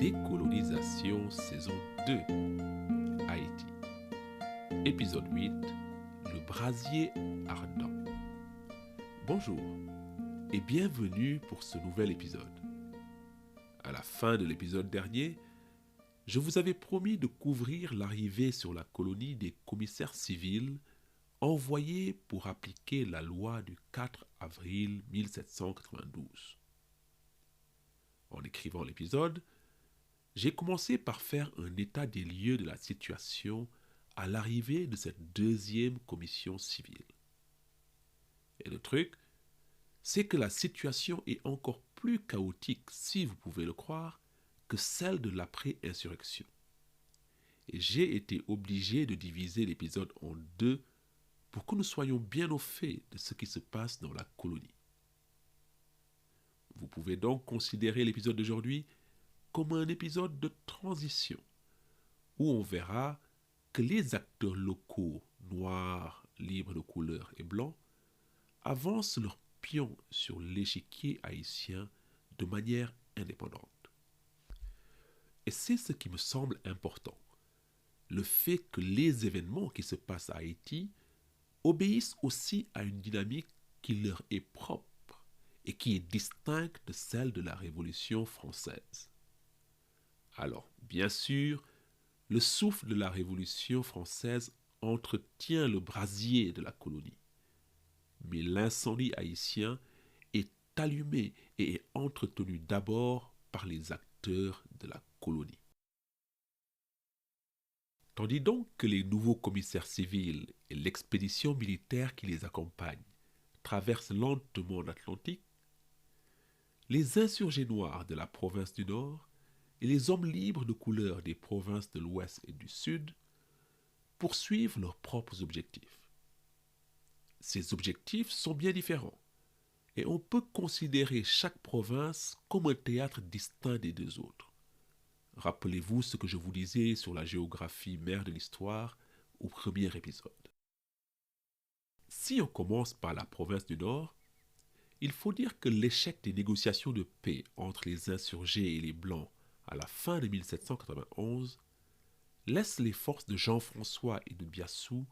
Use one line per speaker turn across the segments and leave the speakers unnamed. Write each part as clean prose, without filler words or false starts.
Décolonisation saison 2, Haïti. Épisode 8, le brasier ardent. Bonjour et bienvenue pour ce nouvel épisode. À la fin de l'épisode dernier, je vous avais promis de couvrir l'arrivée sur la colonie des commissaires civils envoyés pour appliquer la loi du 4 avril 1792. En écrivant l'épisode, j'ai commencé par faire un état des lieux de la situation à l'arrivée de cette deuxième commission civile. Et le truc, c'est que la situation est encore plus chaotique, si vous pouvez le croire, que celle de l'après-insurrection. Et j'ai été obligé de diviser l'épisode en deux pour que nous soyons bien au fait de ce qui se passe dans la colonie. Vous pouvez donc considérer l'épisode d'aujourd'hui comme un épisode de transition, où on verra que les acteurs locaux, noirs, libres de couleur et blancs, avancent leurs pions sur l'échiquier haïtien de manière indépendante. Et c'est ce qui me semble important, le fait que les événements qui se passent à Haïti obéissent aussi à une dynamique qui leur est propre et qui est distincte de celle de la Révolution française. Alors, bien sûr, le souffle de la Révolution française entretient le brasier de la colonie. Mais l'incendie haïtien est allumé et est entretenu d'abord par les acteurs de la colonie. Tandis donc que les nouveaux commissaires civils et l'expédition militaire qui les accompagne traversent lentement l'Atlantique, les insurgés noirs de la province du Nord et les hommes libres de couleur des provinces de l'Ouest et du Sud poursuivent leurs propres objectifs. Ces objectifs sont bien différents et on peut considérer chaque province comme un théâtre distinct des deux autres. Rappelez-vous ce que je vous disais sur la géographie mère de l'histoire au premier épisode. Si on commence par la province du Nord, il faut dire que l'échec des négociations de paix entre les insurgés et les Blancs à la fin de 1791 laisse les forces de Jean-François et de Biassou,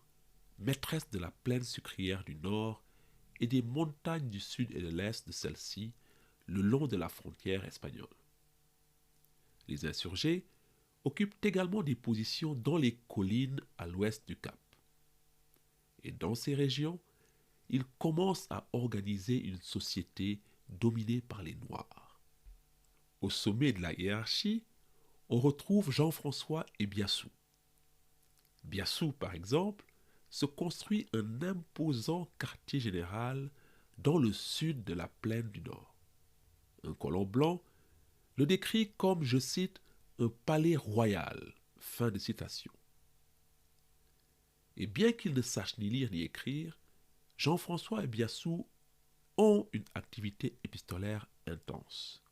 maîtresses de la plaine sucrière du Nord et des montagnes du sud et de l'est de celle-ci, le long de la frontière espagnole. Les insurgés occupent également des positions dans les collines à l'ouest du Cap. Et dans ces régions, ils commencent à organiser une société dominée par les Noirs. Au sommet de la hiérarchie, on retrouve Jean-François et Biassou. Biassou, par exemple, se construit un imposant quartier général dans le sud de la plaine du Nord. Un colon blanc le décrit comme, je cite, un palais royal. Fin de citation. Et bien qu'ils ne sachent ni lire ni écrire, Jean-François et Biassou ont une activité épistolaire intense.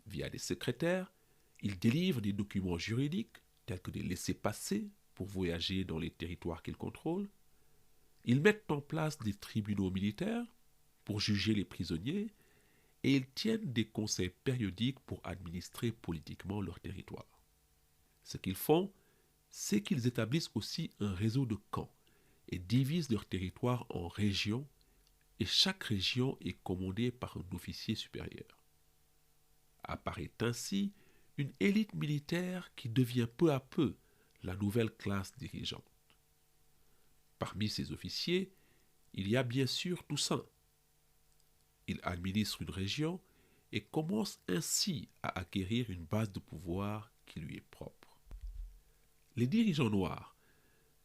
Via des secrétaires, ils délivrent des documents juridiques tels que des laissez-passer pour voyager dans les territoires qu'ils contrôlent. Ils mettent en place des tribunaux militaires pour juger les prisonniers et ils tiennent des conseils périodiques pour administrer politiquement leur territoire. Ce qu'ils font, c'est qu'ils établissent aussi un réseau de camps et divisent leur territoire en régions et chaque région est commandée par un officier supérieur. Apparaît ainsi une élite militaire qui devient peu à peu la nouvelle classe dirigeante. Parmi ces officiers, il y a bien sûr Toussaint. Il administre une région et commence ainsi à acquérir une base de pouvoir qui lui est propre. Les dirigeants noirs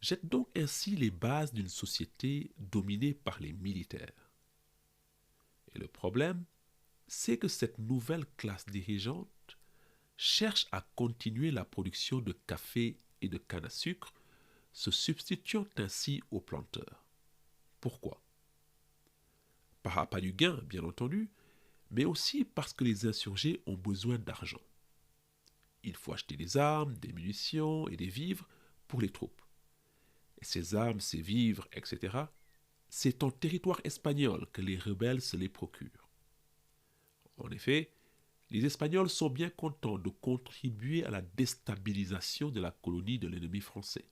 jettent donc ainsi les bases d'une société dominée par les militaires. Et le problème, c'est que cette nouvelle classe dirigeante cherche à continuer la production de café et de canne à sucre, se substituant ainsi aux planteurs. Pourquoi ? Par appât du gain, bien entendu, mais aussi parce que les insurgés ont besoin d'argent. Il faut acheter des armes, des munitions et des vivres pour les troupes. Et ces armes, ces vivres, etc., c'est en territoire espagnol que les rebelles se les procurent. En effet, Les Espagnols sont bien contents de contribuer à la déstabilisation de la colonie de l'ennemi français.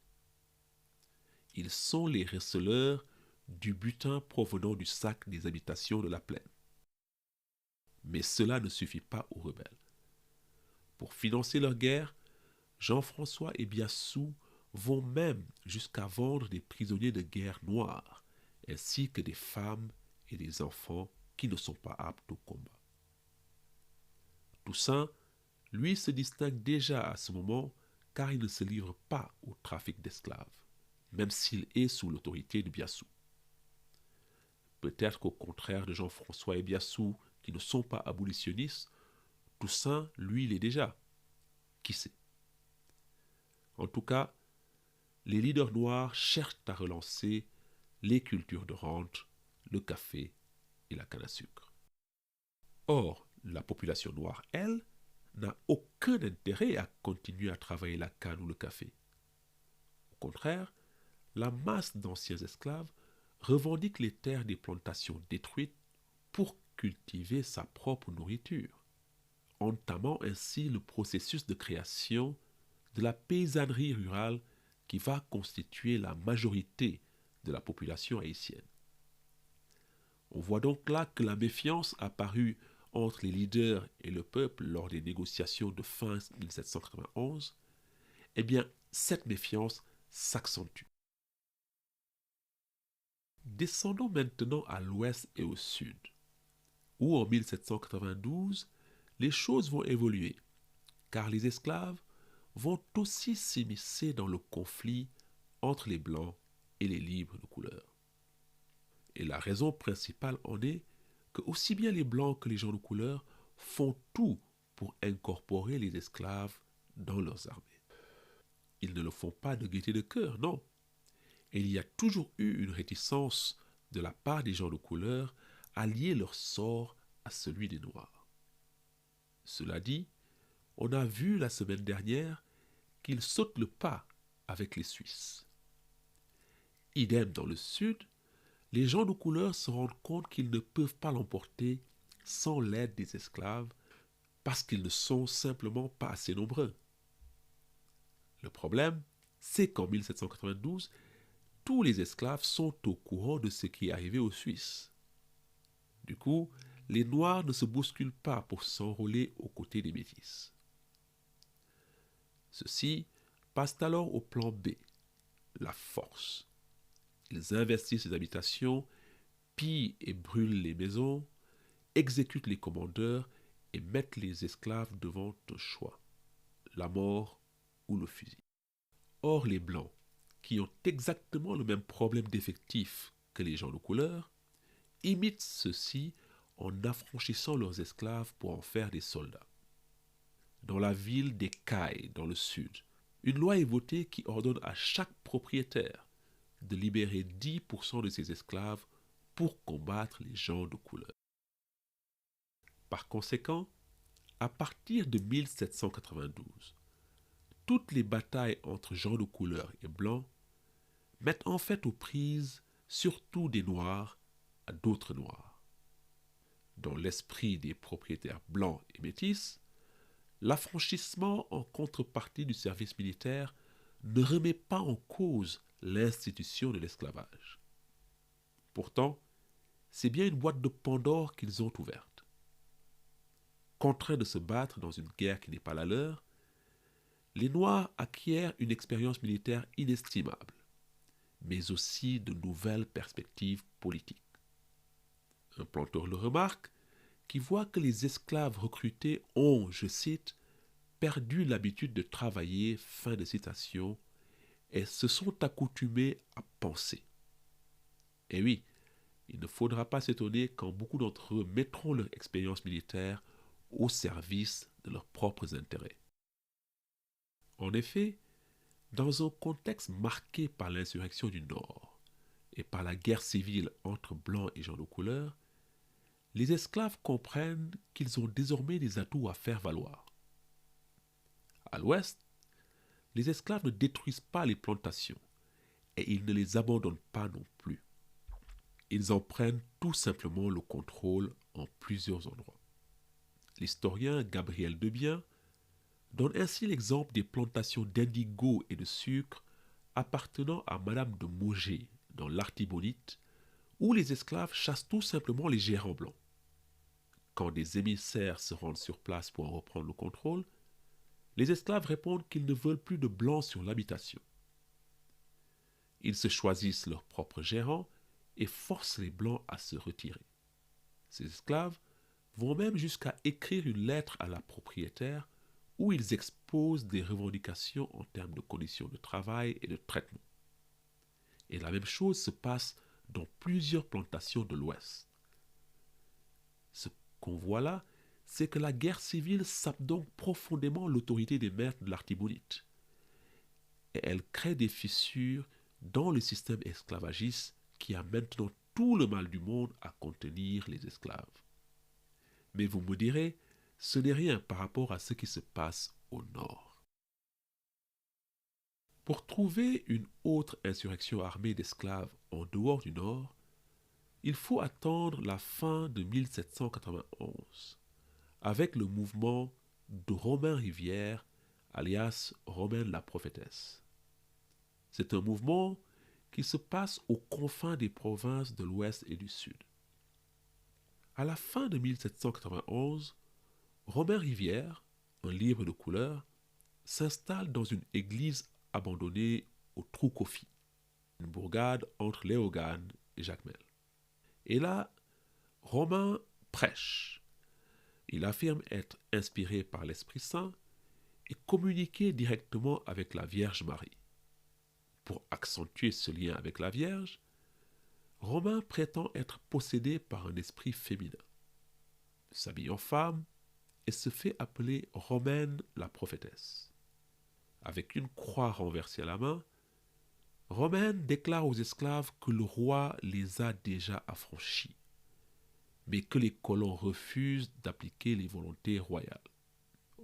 Ils sont les receleurs du butin provenant du sac des habitations de la plaine. Mais cela ne suffit pas aux rebelles. Pour financer leur guerre, Jean-François et Biassou vont même jusqu'à vendre des prisonniers de guerre noirs, ainsi que des femmes et des enfants qui ne sont pas aptes au combat. Toussaint, lui, se distingue déjà à ce moment car il ne se livre pas au trafic d'esclaves, même s'il est sous l'autorité de Biassou. Peut-être qu'au contraire de Jean-François et Biassou, qui ne sont pas abolitionnistes, Toussaint, lui, l'est déjà. Qui sait? En tout cas, les leaders noirs cherchent à relancer les cultures de rente, le café et la canne à sucre. Or, la population noire, elle, n'a aucun intérêt à continuer à travailler la canne ou le café. Au contraire, la masse d'anciens esclaves revendique les terres des plantations détruites pour cultiver sa propre nourriture, entamant ainsi le processus de création de la paysannerie rurale qui va constituer la majorité de la population haïtienne. On voit donc là que la méfiance apparue entre les leaders et le peuple lors des négociations de fin 1791, eh bien, cette méfiance s'accentue. Descendons maintenant à l'ouest et au sud, où en 1792, les choses vont évoluer, car les esclaves vont aussi s'immiscer dans le conflit entre les blancs et les libres de couleur. Et la raison principale en est que aussi bien les blancs que les gens de couleur font tout pour incorporer les esclaves dans leurs armées. Ils ne le font pas de gaieté de cœur, non. Et il y a toujours eu une réticence de la part des gens de couleur à lier leur sort à celui des Noirs. Cela dit, on a vu la semaine dernière qu'ils sautent le pas avec les Suisses. Idem dans le Sud, les gens de couleur se rendent compte qu'ils ne peuvent pas l'emporter sans l'aide des esclaves parce qu'ils ne sont simplement pas assez nombreux. Le problème, c'est qu'en 1792, tous les esclaves sont au courant de ce qui est arrivé aux Suisses. Du coup, les Noirs ne se bousculent pas pour s'enrôler aux côtés des Métis. Ceux-ci passent alors au plan B, la force. Ils investissent les habitations, pillent et brûlent les maisons, exécutent les commandeurs et mettent les esclaves devant un choix, la mort ou le fusil. Or, les Blancs, qui ont exactement le même problème d'effectifs que les gens de couleur, imitent ceux-ci en affranchissant leurs esclaves pour en faire des soldats. Dans la ville des Cailles, dans le sud, une loi est votée qui ordonne à chaque propriétaire de libérer 10% de ses esclaves pour combattre les gens de couleur. Par conséquent, à partir de 1792, toutes les batailles entre gens de couleur et blancs mettent en fait aux prises surtout des noirs à d'autres noirs. Dans l'esprit des propriétaires blancs et métis, l'affranchissement en contrepartie du service militaire ne remet pas en cause l'institution de l'esclavage. Pourtant, c'est bien une boîte de Pandore qu'ils ont ouverte. Contraints de se battre dans une guerre qui n'est pas la leur, les Noirs acquièrent une expérience militaire inestimable, mais aussi de nouvelles perspectives politiques. Un planteur le remarque, qui voit que les esclaves recrutés ont, je cite, perdu l'habitude de travailler, fin de citation, et se sont accoutumés à penser. Et oui, il ne faudra pas s'étonner quand beaucoup d'entre eux mettront leur expérience militaire au service de leurs propres intérêts. En effet, dans un contexte marqué par l'insurrection du Nord et par la guerre civile entre Blancs et gens de couleur, les esclaves comprennent qu'ils ont désormais des atouts à faire valoir. À l'ouest, les esclaves ne détruisent pas les plantations et ils ne les abandonnent pas non plus. Ils en prennent tout simplement le contrôle en plusieurs endroits. L'historien Gabriel Debiens donne ainsi l'exemple des plantations d'indigo et de sucre appartenant à Madame de Maugé dans l'Artibonite, où les esclaves chassent tout simplement les gérants blancs. Quand des émissaires se rendent sur place pour en reprendre le contrôle, les esclaves répondent qu'ils ne veulent plus de blancs sur l'habitation. Ils se choisissent leurs propres gérants et forcent les blancs à se retirer. Ces esclaves vont même jusqu'à écrire une lettre à la propriétaire où ils exposent des revendications en termes de conditions de travail et de traitement. Et la même chose se passe dans plusieurs plantations de l'Ouest. Ce qu'on voit là, c'est que la guerre civile sape donc profondément l'autorité des maîtres de l'Artibonite. Et elle crée des fissures dans le système esclavagiste qui a maintenant tout le mal du monde à contenir les esclaves. Mais vous me direz, ce n'est rien par rapport à ce qui se passe au nord. Pour trouver une autre insurrection armée d'esclaves en dehors du nord, il faut attendre la fin de 1791, avec le mouvement de Romain Rivière, alias Romaine la prophétesse. C'est un mouvement qui se passe aux confins des provinces de l'Ouest et du Sud. À la fin de 1791, Romain Rivière, un libre de couleur, s'installe dans une église abandonnée au Trou-Kofi, une bourgade entre Léogane et Jacmel. Et là, Romain prêche. Il affirme être inspiré par l'Esprit Saint et communiquer directement avec la Vierge Marie. Pour accentuer ce lien avec la Vierge, Romain prétend être possédé par un esprit féminin. Il s'habille en femme et se fait appeler Romaine la prophétesse. Avec une croix renversée à la main, Romaine déclare aux esclaves que le roi les a déjà affranchis, mais que les colons refusent d'appliquer les volontés royales.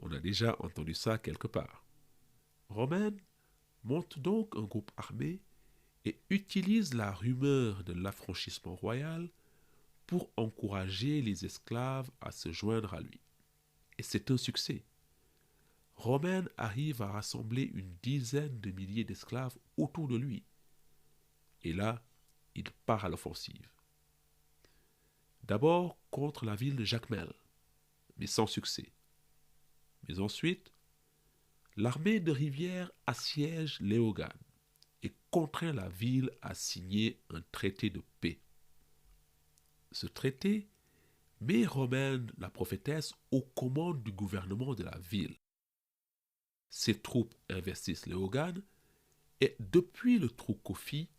On a déjà entendu ça quelque part. Romaine monte donc un groupe armé et utilise la rumeur de l'affranchissement royal pour encourager les esclaves à se joindre à lui. Et c'est un succès. Romaine arrive à rassembler une dizaine de milliers d'esclaves autour de lui. Et là, il part à l'offensive. D'abord contre la ville de Jacmel, mais sans succès. Mais ensuite, l'armée de Rivière assiège Léogane et contraint la ville à signer un traité de paix. Ce traité met Romaine la prophétesse aux commandes du gouvernement de la ville. Ses troupes investissent Léogane et depuis le Trou-Kofi,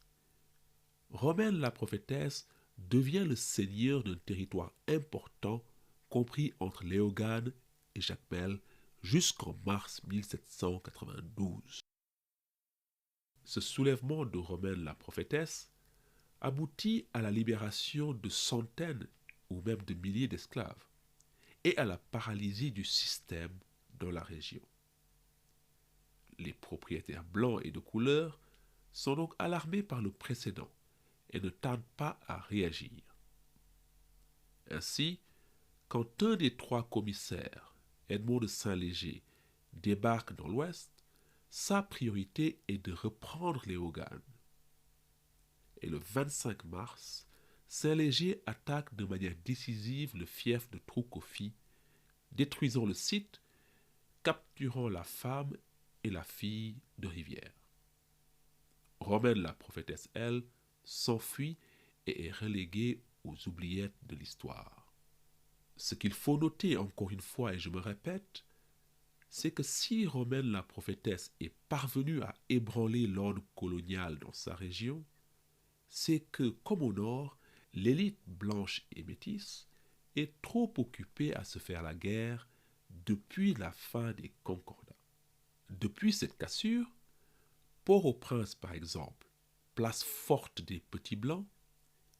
Romaine la prophétesse devient le seigneur d'un territoire important compris entre Léogane et Jacmel jusqu'en mars 1792. Ce soulèvement de Romaine la prophétesse aboutit à la libération de centaines ou même de milliers d'esclaves et à la paralysie du système dans la région. Les propriétaires blancs et de couleur sont donc alarmés par le précédent et ne tardent pas à réagir. Ainsi, quand un des trois commissaires, Edmond de Saint-Léger, débarque dans l'Ouest, sa priorité est de reprendre Léogane. Et le 25 mars, Saint-Léger attaque de manière décisive le fief de Trou-Kofi, détruisant le site, capturant la femme et la fille de Rivière. Romaine la prophétesse, elle, s'enfuit et est reléguée aux oubliettes de l'histoire. Ce qu'il faut noter encore une fois, et je me répète, c'est que si Romaine la prophétesse est parvenue à ébranler l'ordre colonial dans sa région, c'est que, comme au nord, l'élite blanche et métisse est trop occupée à se faire la guerre depuis la fin des concordats. Depuis cette cassure, Port-au-Prince, par exemple, place forte des petits blancs,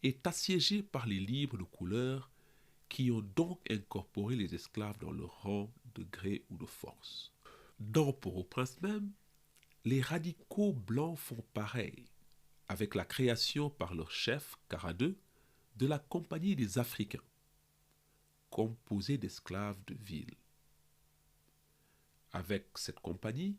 est assiégé par les libres de couleur qui ont donc incorporé les esclaves dans leur rang de gré ou de force. Dans Port-au-Prince même, les radicaux blancs font pareil, avec la création par leur chef, Caradeux, de la Compagnie des Africains. composée d'esclaves de ville. Avec cette compagnie,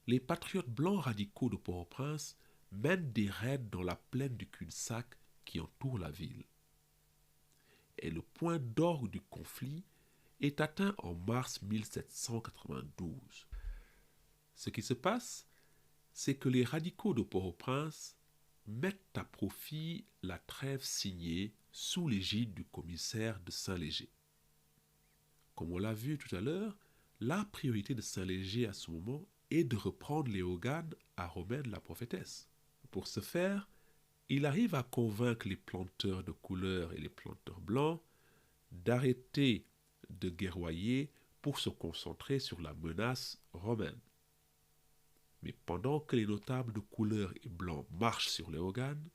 les patriotes blancs radicaux de Port-au-Prince mènent des raids dans la plaine du cul-de-sac qui entoure la ville. Et le point d'orgue du conflit est atteint en mars 1792. Ce qui se passe, c'est que les radicaux de Port-au-Prince mettent à profit la trêve signée sous l'égide du commissaire de Saint-Léger. Comme on l'a vu tout à l'heure, la priorité de Saint-Léger à ce moment est de reprendre Léogane à Romaine la prophétesse. Pour ce faire, il arrive à convaincre les planteurs de couleur et les planteurs blancs d'arrêter de guerroyer pour se concentrer sur la menace romaine. Mais pendant que les notables de couleur et blanc marchent sur Léogane,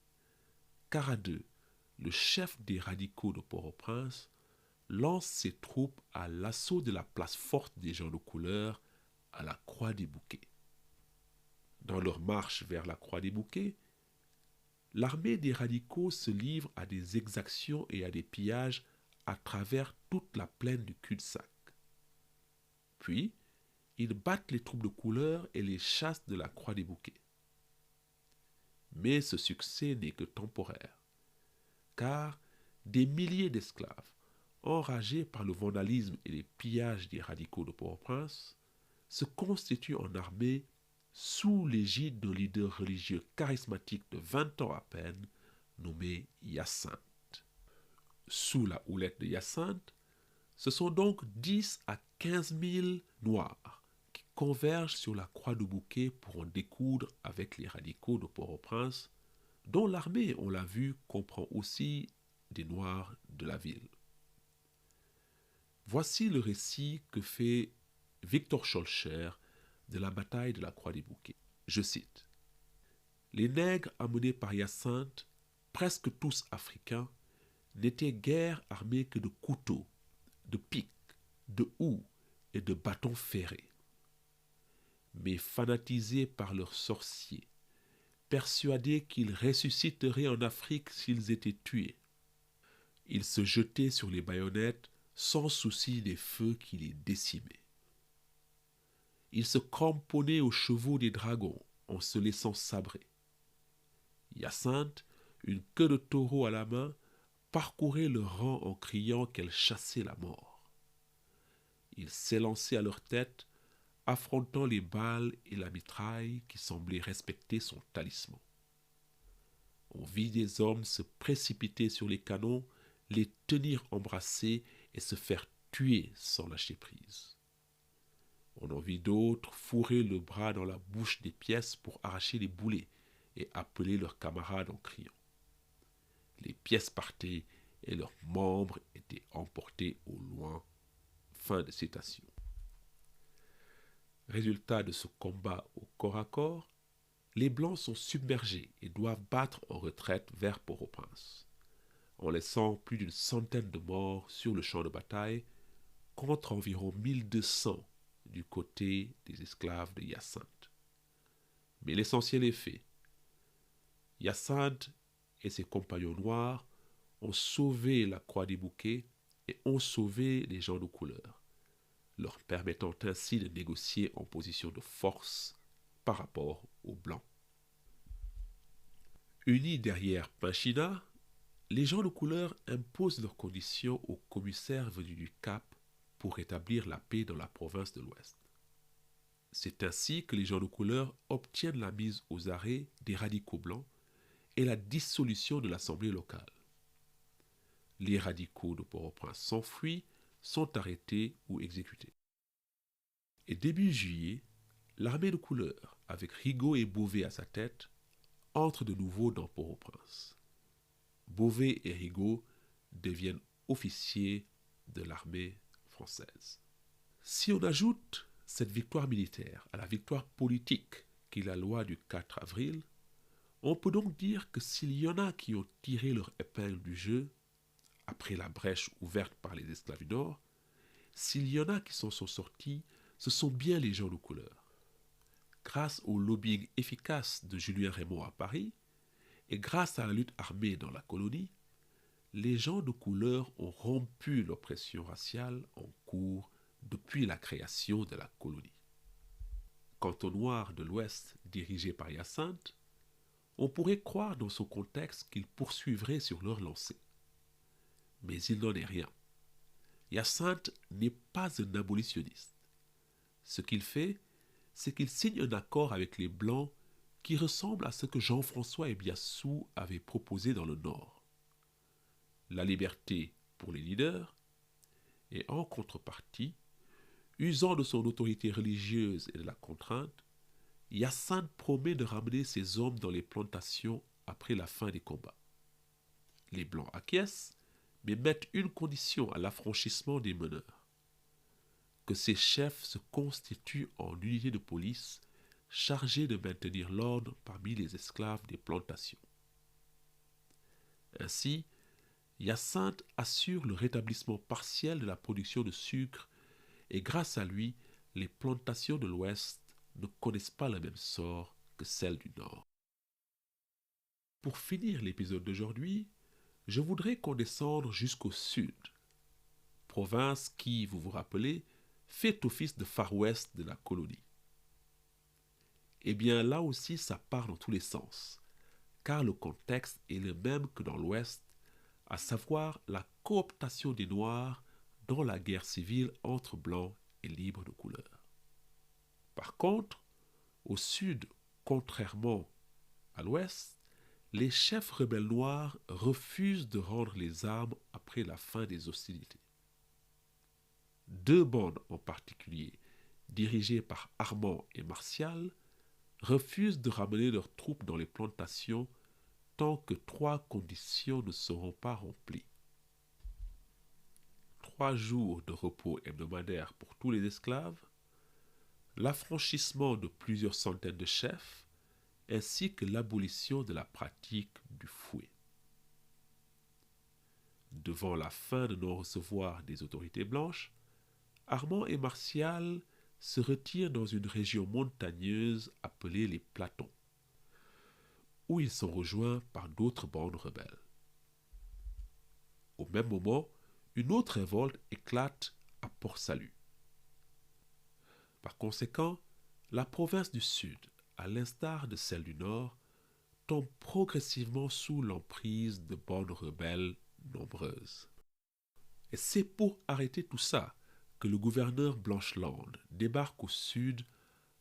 Caradeux, le chef des radicaux de Port-au-Prince, lance ses troupes à l'assaut de la place forte des gens de couleur à la Croix des Bouquets. Dans leur marche vers la Croix des Bouquets, l'armée des radicaux se livre à des exactions et à des pillages à travers toute la plaine du cul-de-sac. Puis, ils battent les troupes de couleur et les chassent de la Croix des Bouquets. Mais ce succès n'est que temporaire, car des milliers d'esclaves, enragés par le vandalisme et les pillages des radicaux de Port-au-Prince, se constituent en armée sous l'égide d'un leader religieux charismatique de 20 ans à peine, nommé Hyacinthe. Sous la houlette de Hyacinthe, ce sont donc 10 à 15 000 Noirs qui convergent sur la Croix du Bouquet pour en découdre avec les radicaux de Port-au-Prince, dont l'armée, on l'a vu, comprend aussi des Noirs de la ville. Voici le récit que fait Victor Schœlcher de la bataille de la Croix des Bouquets. Je cite: « Les nègres amenés par Hyacinthe, presque tous africains, n'étaient guère armés que de couteaux, de piques, de houes et de bâtons ferrés. Mais fanatisés par leurs sorciers, persuadés qu'ils ressusciteraient en Afrique s'ils étaient tués, ils se jetaient sur les baïonnettes sans souci des feux qui les décimaient. Ils se cramponnaient aux chevaux des dragons en se laissant sabrer. Hyacinthe, une queue de taureau à la main, parcourait le rang en criant qu'elle chassait la mort. Il s'élançait à leur tête, affrontant les balles et la mitraille qui semblaient respecter son talisman. On vit des hommes se précipiter sur les canons, les tenir embrassés et se faire tuer sans lâcher prise. On en vit d'autres fourrer le bras dans la bouche des pièces pour arracher les boulets et appeler leurs camarades en criant. Les pièces partaient et leurs membres étaient emportés au loin. » Fin de citation. Résultat de ce combat au corps à corps, les Blancs sont submergés et doivent battre en retraite vers Port-au-Prince, en laissant plus d'une centaine de morts sur le champ de bataille, contre environ 1200 du côté des esclaves de Hyacinthe. Mais l'essentiel est fait. Hyacinthe et ses compagnons noirs ont sauvé la Croix des Bouquets et ont sauvé les gens de couleur, leur permettant ainsi de négocier en position de force par rapport aux Blancs. Unis derrière Pinchina, les gens de couleur imposent leurs conditions aux commissaires venus du Cap pour rétablir la paix dans la province de l'Ouest. C'est ainsi que les gens de couleur obtiennent la mise aux arrêts des radicaux blancs et la dissolution de l'assemblée locale. Les radicaux de Port-au-Prince s'enfuient, sont arrêtés ou exécutés. Et début juillet, l'armée de couleur, avec Rigaud et Beauvais à sa tête, entre de nouveau dans Port-au-Prince. Beauvais et Rigaud deviennent officiers de l'armée française. Si on ajoute cette victoire militaire à la victoire politique qui est la loi du 4 avril, on peut donc dire que s'il y en a qui ont tiré leur épingle du jeu, après la brèche ouverte par les esclaves du Nord, s'il y en a qui s'en sont sortis, ce sont bien les gens de couleur. Grâce au lobbying efficace de Julien Raymond à Paris, et grâce à la lutte armée dans la colonie, les gens de couleur ont rompu l'oppression raciale en cours depuis la création de la colonie. Quant aux Noirs de l'Ouest dirigés par Hyacinthe, on pourrait croire dans son contexte qu'ils poursuivraient sur leur lancée. Mais il n'en est rien. Hyacinthe n'est pas un abolitionniste. Ce qu'il fait, c'est qu'il signe un accord avec les Blancs qui ressemble à ce que Jean-François Ebiassou avait proposé dans le Nord. La liberté pour les leaders, et en contrepartie, usant de son autorité religieuse et de la contrainte, Hyacinthe promet de ramener ses hommes dans les plantations après la fin des combats. Les Blancs acquiescent, mais mettent une condition à l'affranchissement des meneurs: que ces chefs se constituent en unité de police chargée de maintenir l'ordre parmi les esclaves des plantations. Ainsi, Hyacinthe assure le rétablissement partiel de la production de sucre et grâce à lui, les plantations de l'Ouest ne connaissent pas le même sort que celles du Nord. Pour finir l'épisode d'aujourd'hui, je voudrais qu'on descende jusqu'au Sud, province qui, vous vous rappelez, fait office de Far West de la colonie. Eh bien là aussi ça part dans tous les sens, car le contexte est le même que dans l'Ouest, à savoir la cooptation des Noirs dans la guerre civile entre Blancs et libres de couleur. Par contre, au Sud, contrairement à l'Ouest, les chefs rebelles noirs refusent de rendre les armes après la fin des hostilités. Deux bandes en particulier, dirigées par Armand et Martial, refusent de ramener leurs troupes dans les plantations tant que trois conditions ne seront pas remplies. 3 jours de repos hebdomadaire pour tous les esclaves, l'affranchissement de plusieurs centaines de chefs, ainsi que l'abolition de la pratique du fouet. Devant la fin de non-recevoir des autorités blanches, Armand et Martial se retirent dans une région montagneuse appelée les Platons, où ils sont rejoints par d'autres bandes rebelles. Au même moment, une autre révolte éclate à Port-Salut. Par conséquent, la province du Sud, à l'instar de celle du Nord, tombe progressivement sous l'emprise de bandes rebelles nombreuses. Et c'est pour arrêter tout ça que le gouverneur Blancheland débarque au Sud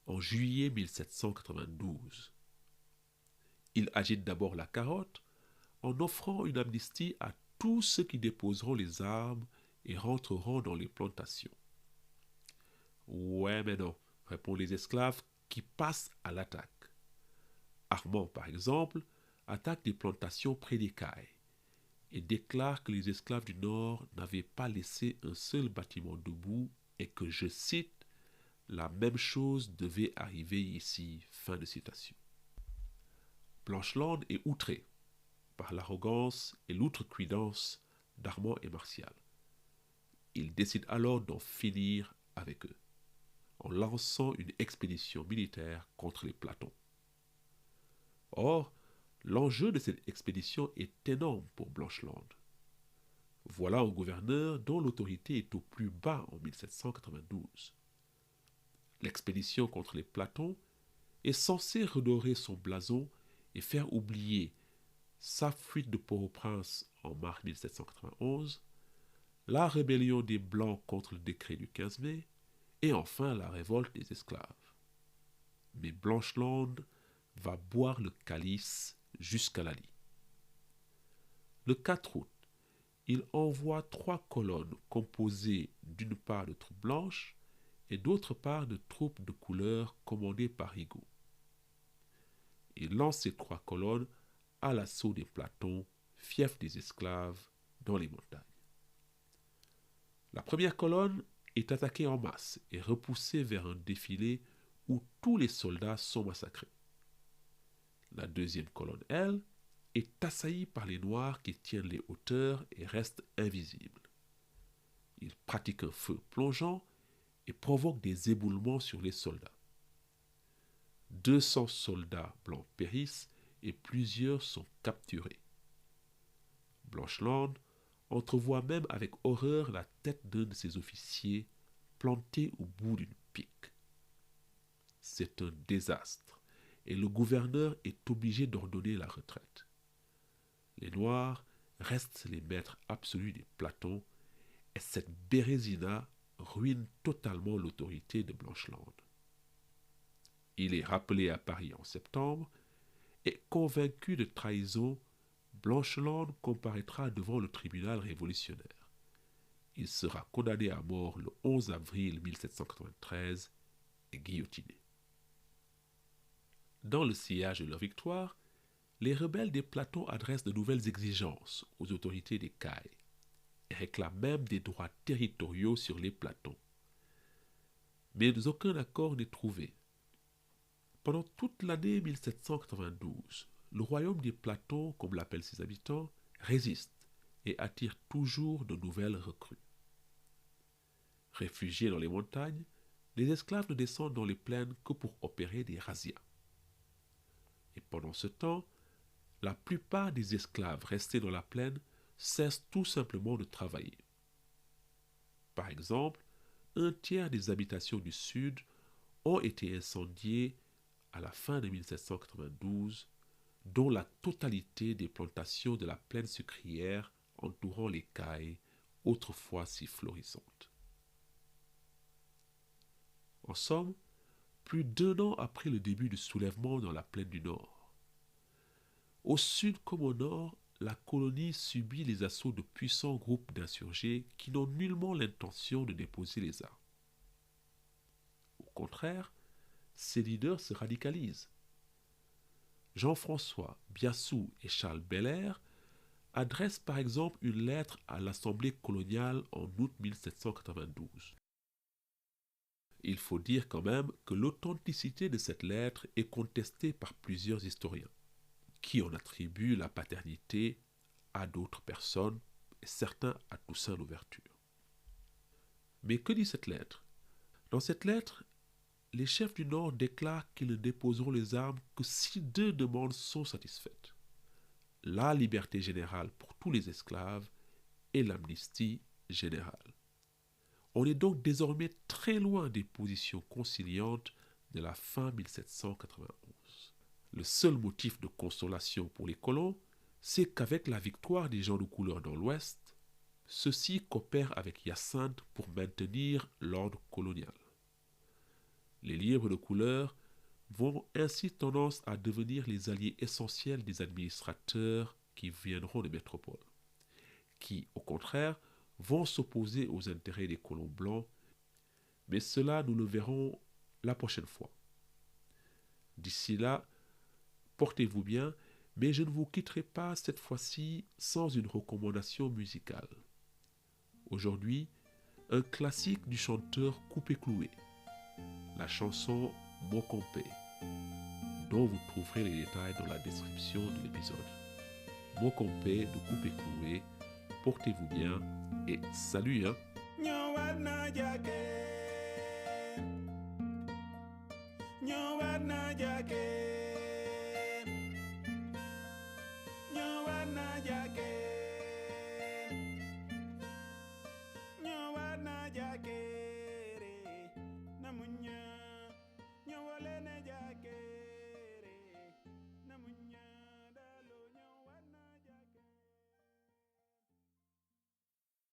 en juillet 1792. Il agite d'abord la carotte en offrant une amnistie à tous ceux qui déposeront les armes et rentreront dans les plantations. Ouais, mais non, répondent les esclaves qui passent à l'attaque. Armand, par exemple, attaque des plantations près des Cailles et déclare que les esclaves du Nord n'avaient pas laissé un seul bâtiment debout et que, je cite, la même chose devait arriver ici. Fin de citation. Blancheland est outré par l'arrogance et l'outrecuidance d'Armand et Martial. Il décide alors d'en finir avec eux, en lançant une expédition militaire contre les Platons. Or, l'enjeu de cette expédition est énorme pour Blancheland. Voilà un gouverneur dont l'autorité est au plus bas en 1792. L'expédition contre les Platons est censée redorer son blason et faire oublier sa fuite de Port-au-Prince en mars 1791, la rébellion des Blancs contre le décret du 15 mai, et enfin la révolte des esclaves. Mais Blancheland va boire le calice jusqu'à la lie. Le 4 août, il envoie 3 colonnes composées d'une part de troupes blanches et d'autre part de troupes de couleur commandées par Rigaud. Il lance ces 3 colonnes à l'assaut des Platons, fiefs des esclaves, dans les montagnes. La première colonne est attaquée en masse et repoussée vers un défilé où tous les soldats sont massacrés. La deuxième colonne, elle, est assaillie par les Noirs qui tiennent les hauteurs et restent invisibles. Ils pratiquent un feu plongeant et provoquent des éboulements sur les soldats. 200 soldats blancs périssent et plusieurs sont capturés. Blancheland entrevoit même avec horreur la tête d'un de ses officiers plantée au bout d'une pique. C'est un désastre et le gouverneur est obligé d'ordonner la retraite. Les Noirs restent les maîtres absolus des Platons et cette Bérésina ruine totalement l'autorité de Blancheland. Il est rappelé à Paris en septembre et convaincu de trahison, Blancheland comparaîtra devant le tribunal révolutionnaire. Il sera condamné à mort le 11 avril 1793 et guillotiné. Dans le sillage de leur victoire, les rebelles des Platons adressent de nouvelles exigences aux autorités des Caïs et réclament même des droits territoriaux sur les Platons. Mais aucun accord n'est trouvé. Pendant toute l'année 1792, le royaume des Platons, comme l'appellent ses habitants, résiste et attire toujours de nouvelles recrues. Réfugiés dans les montagnes, les esclaves ne descendent dans les plaines que pour opérer des razzias. Et pendant ce temps, la plupart des esclaves restés dans la plaine cessent tout simplement de travailler. Par exemple, un tiers des habitations du Sud ont été incendiées à la fin de 1792, dont la totalité des plantations de la plaine sucrière entourant les Caïs, autrefois si florissantes. En somme, plus d'1 an après le début du soulèvement dans la plaine du Nord, au sud comme au nord, la colonie subit les assauts de puissants groupes d'insurgés qui n'ont nullement l'intention de déposer les armes. Au contraire, ses leaders se radicalisent. Jean-François Biassou et Charles Belair adressent par exemple une lettre à l'Assemblée coloniale en août 1792. Il faut dire quand même que l'authenticité de cette lettre est contestée par plusieurs historiens, qui en attribuent la paternité à d'autres personnes et certains à Toussaint Louverture. Mais que dit cette lettre? Dans cette lettre, les chefs du Nord déclarent qu'ils ne déposeront les armes que si 2 demandes sont satisfaites: la liberté générale pour tous les esclaves et l'amnistie générale. On est donc désormais très loin des positions conciliantes de la fin 1791. Le seul motif de consolation pour les colons, c'est qu'avec la victoire des gens de couleur dans l'Ouest, ceux-ci coopèrent avec Hyacinthe pour maintenir l'ordre colonial. Les libres de couleur vont ainsi tendance à devenir les alliés essentiels des administrateurs qui viendront de métropole, qui, au contraire, vont s'opposer aux intérêts des colons blancs, mais cela nous le verrons la prochaine fois. D'ici là, portez-vous bien, mais je ne vous quitterai pas cette fois-ci sans une recommandation musicale. Aujourd'hui, un classique du chanteur Coupé Cloué, la chanson Mokompé, dont vous trouverez les détails dans la description de l'épisode. Mokompé de Coupé Cloué, portez-vous bien et salut hein!